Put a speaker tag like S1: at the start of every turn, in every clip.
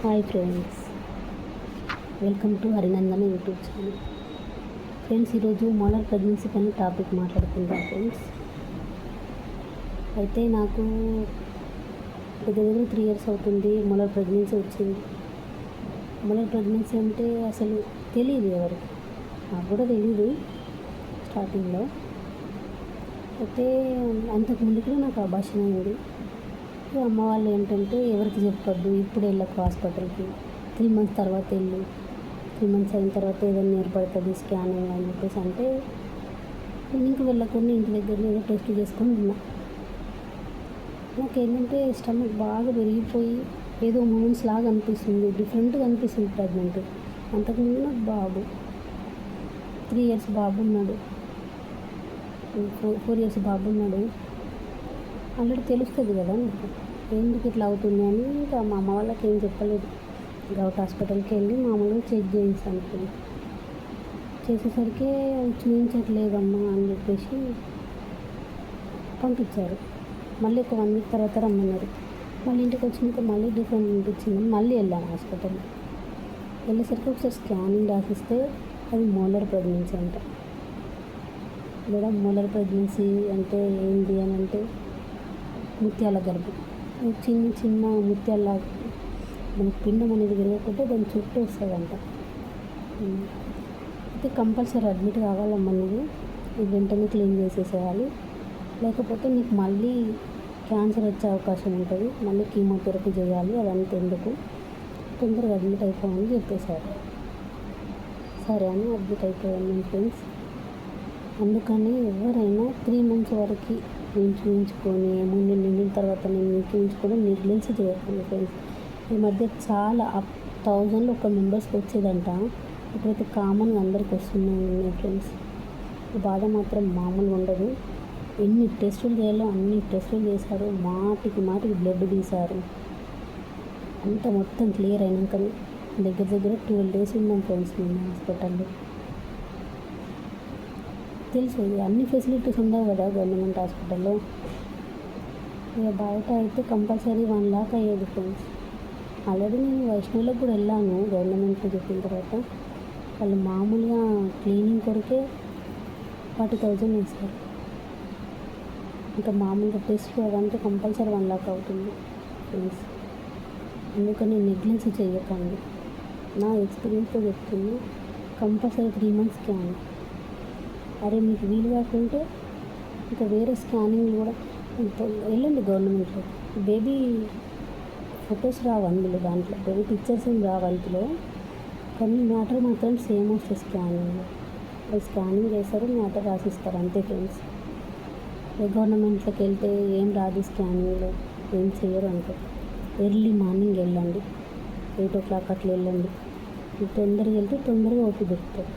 S1: Hi friends, welcome to Harinandana YouTube channel. Friends, ఈరోజు molar pregnancy పైన topic మాట్లాడుకుందాం friends. అయితే నాకు దగ్గర 3 years అవుతుంది మోలార్ ప్రెగ్నెన్సీ వచ్చింది. మోలార్ ప్రెగ్నెన్సీ అంటే అసలు తెలియదు ఎవరికి, నాకు కూడా తెలియదు స్టార్టింగ్లో. అయితే అంతకుముందు కూడా నాకు అబార్షన్ అయింది. అమ్మ వాళ్ళు ఏంటంటే ఎవరికి చెప్పొద్దు, ఇప్పుడు వెళ్ళకు హాస్పిటల్కి, 3 months తర్వాత వెళ్ళు, 3 months అయిన తర్వాత ఏదైనా ఏర్పడుతుంది స్కానింగ్ అని చెప్పేసి అంటే ఇంక వెళ్ళకుండా ఇంటి దగ్గర ఏదో టెస్ట్ చేసుకొని ఉన్నా. నాకు ఏంటంటే స్టమక్ బాగా పెరిగిపోయి ఏదో మూమెంట్స్ లాగా అనిపిస్తుంది, డిఫరెంట్గా అనిపిస్తుంది ప్రెగ్నెంట్. అంతకుముందు నాకు బాబు 3 years బాబు ఉన్నాడు, 4 years బాబు ఉన్నాడు. ఆల్రెడీ తెలుస్తుంది కదా నాకు ఎందుకు ఇట్లా అవుతుంది అని. ఇంకా మా అమ్మ వాళ్ళకి ఏం చెప్పలేదు. గౌట్ హాస్పిటల్కి వెళ్ళి మామూలుగా చెక్ చేయించాను. చేసేసరికి చూపించట్లేదమ్మా అని చెప్పేసి పంపించారు. మళ్ళీ ఒక 1 week తర్వాత రమ్మన్నారు. మళ్ళీ ఇంటికి వచ్చినాక మళ్ళీ డిఫరెంట్ అనిపించింది. మళ్ళీ వెళ్ళాను హాస్పిటల్. వెళ్ళేసరికి ఒకసారి స్కానింగ్ రాసిస్తే అది మోలార్ ప్రెగ్నెన్సీ అంట. మేడం, మోలార్ ప్రెగ్నెన్సీ అంటే ఏంటి అని అంటే ముత్యాల గర్భం, చిన్న చిన్న ముత్యాల మనకి పిండం అనేది విరగకుంటే దాని చుట్టూ వస్తుందంట. అయితే కంపల్సరీ అడ్మిట్ కావాలమ్మా, నువ్వు వెంటనే క్లీన్ చేసేసేయాలి, లేకపోతే నీకు మళ్ళీ క్యాన్సర్ వచ్చే అవకాశం ఉంటుంది, మళ్ళీ కీమోథెరపీ చేయాలి, అదంతా ఎందుకు, తొందరగా అడ్మిట్ అయిపోవని చెప్పేశారు. సరే అని అడ్మిట్ అయిపోయాను ఫ్రెండ్స్. అందుకని ఎవరైనా 3 months వరకు నేను చూపించుకొని నిండిన తర్వాత నేను చూపించుకోవడం నెగ్లెన్స్ చేయకండి ఫ్రెండ్స్. ఈ మధ్య చాలా 1000లో 1 మెంబర్స్కి వచ్చేదంట, ఇప్పుడైతే కామన్గా అందరికి వస్తున్నాయి ఫ్రెండ్స్. ఈ బాధ మాత్రం మామూలుగా ఉండదు. ఎన్ని టెస్టులు చేయాలో అన్ని టెస్టులు చేశారు, మాటికి బ్లడ్ తీశారు. అంత మొత్తం క్లియర్ అయినాకనే దగ్గర 12 days ఉన్నాం ఫ్రెండ్స్ మేము హాస్పిటల్లో. తెలుసు అన్ని ఫెసిలిటీస్ ఉండవు కదా గవర్నమెంట్ హాస్పిటల్లో. ఇక బయట అయితే కంపల్సరీ 1 lakh అయ్యేది ఫ్రెండ్స్. ఆల్రెడీ నేను వైష్ణవులకు కూడా వెళ్ళాను గవర్నమెంట్లో చెప్పిన తర్వాత. వాళ్ళు మామూలుగా క్లీనింగ్ కొరకే 40,000 వేస్తారు. ఇంకా మామూలుగా టెస్ట్ అదంటే కంపల్సరీ 1 lakh అవుతుంది ఫ్రెండ్స్. అందుకని నెగ్లెన్స్ చేయకండి, నా ఎక్స్పీరియన్స్తో చెప్తుంది. Compulsory 3 months scan. అరే మీకు వీలు కాకుంటే ఇంకా వేరే స్కానింగ్ కూడా వెళ్ళండి గవర్నమెంట్లో. బేబీ ఫొటోస్ రావు అందులో, దాంట్లో బేబీ పిక్చర్స్ ఏం రావు అందులో, కానీ మ్యాటర్ మాత్రం సేమ్ వస్తుంది స్కానింగ్. అది స్కానింగ్ చేస్తారు, మ్యాటర్ రాసిస్తారు, అంతే ఫ్రెండ్స్. గవర్నమెంట్లోకి వెళ్తే ఏం రాదు స్కానింగ్లో, ఏం చేయరు అంటే. ఎర్లీ మార్నింగ్ వెళ్ళండి, 8 o'clock అట్లా వెళ్ళండి. తొందరగా వెళ్తే తొందరగా ఓపి దొరుకుతుంది.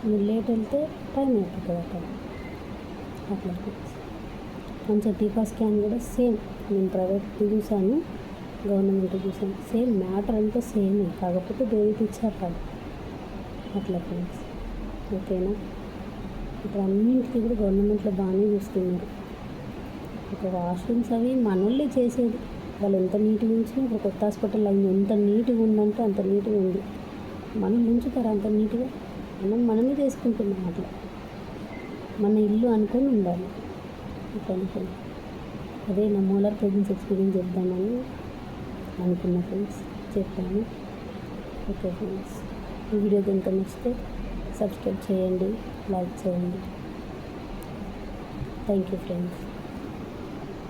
S1: మీరు లేట్ వెళ్తే టైం అయిపోతుంది అక్కడ. అట్లా కొంచెం టీకా స్కాన్ కూడా సేమ్, నేను ప్రైవేట్ చూశాను, గవర్నమెంట్ చూశాను, సేమ్ మ్యాటర్ అంతా సేమ్, కాకపోతే బేబీ పిక్చర్ కాదు. అట్లా ఫ్రెండ్స్, ఓకేనా. ఇప్పుడు అన్నింటికి కూడా గవర్నమెంట్లో బాగానే చూస్తున్నారు. ఒక వాష్రూమ్స్ అవి మనోళ్ళే చేసేది, వాళ్ళు ఎంత నీట్గా ఉంచినా. ఇప్పుడు కొత్త హాస్పిటల్ అయింది, ఎంత నీట్గా ఉందంటే అంత నీట్గా ఉంది. మనం ఉంచుతారు అంత నీట్గా? మనమే చేసుకుంటున్నాం అట్లా. మన ఇల్లు అనుకొని ఉండాలి. అనుకోండి. అదే నా మోలార్ ప్రెగ్నెన్సీ ఎక్స్పీరియన్స్ చెప్దామని అనుకున్న ఫ్రెండ్స్, చెప్పాను. ఓకే ఫ్రెండ్స్, ఈ వీడియో కనుక నచ్చితే సబ్స్క్రైబ్ చేయండి, లైక్ చేయండి. Thank you friends.